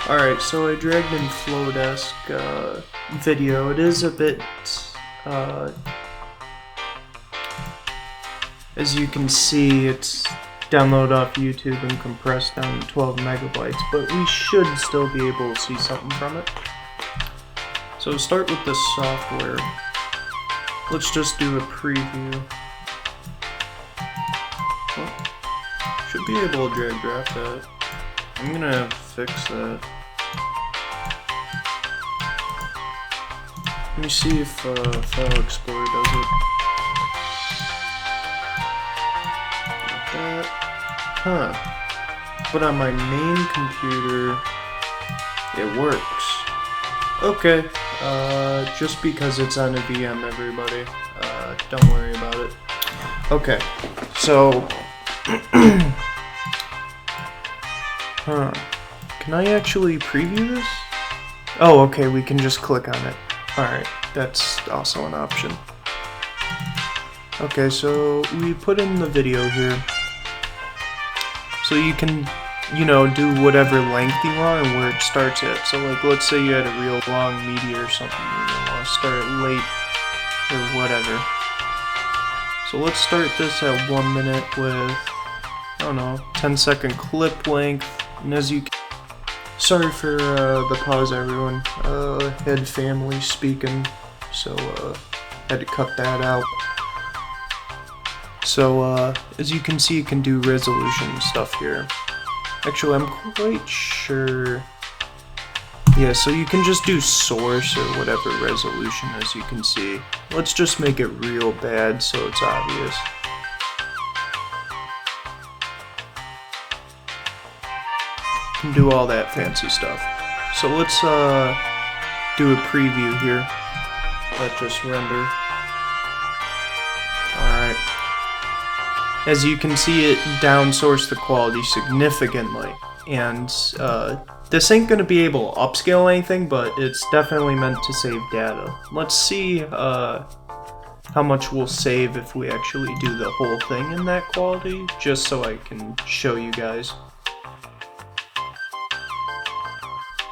Alright, so I dragged in Flowdesk video. It is a bit, as you can see, it's download off YouTube and compressed down to 12 megabytes, but we should still be able to see something from it. So start with the software. Let's just do a preview. Well, should be able to drag drop that. I'm gonna fix that. Let me see if File Explorer does it. Like that. Huh. But on my main computer, it works. Okay. Just because it's on a VM, everybody. Don't worry about it. Okay. So. Huh. Can I actually preview this? Oh, okay, we can just click on it. Alright, that's also an option. Okay, so we put in the video here. So you can, you know, do whatever length you want and where it starts at. So like, let's say you had a real long media or something, you want to start it late or whatever. So let's start this at 1 minute with, I don't know, 10-second clip length. And as you can, sorry for the pause, everyone. Had family speaking, so had to cut that out. So as you can see, you can do resolution stuff here. Actually, I'm quite sure. Yeah, so you can just do source or whatever resolution, as you can see. Let's just make it real bad so it's obvious. Do all that fancy stuff. So let's do a preview here. Let just render. Alright. As you can see, it downsourced the quality significantly. And this ain't gonna be able to upscale anything, but it's definitely meant to save data. Let's see how much we'll save if we actually do the whole thing in that quality, just so I can show you guys.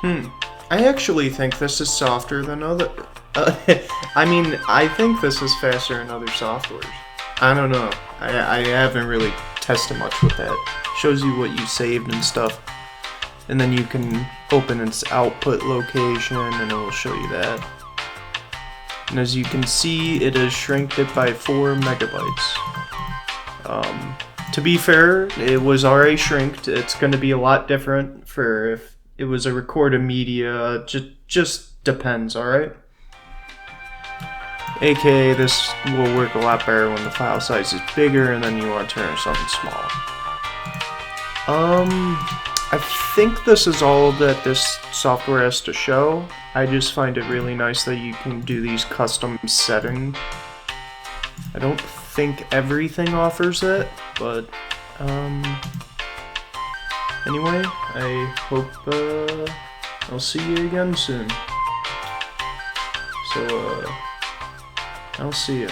I actually think this is softer than other... I mean, I think this is faster than other softwares. I don't know. I haven't really tested much with that. Shows you what you saved and stuff. And then you can open its output location and it will show you that. And as you can see, it has shrinked it by 4 megabytes. To be fair, it was already shrinked. It's going to be a lot different for if it was a recorded media, just depends, alright? AKA, this will work a lot better when the file size is bigger and then you want to turn something small. I think this is all that this software has to show. I just find it really nice that you can do these custom settings. I don't think everything offers it, but anyway, I hope I'll see you again soon. So, I'll see you.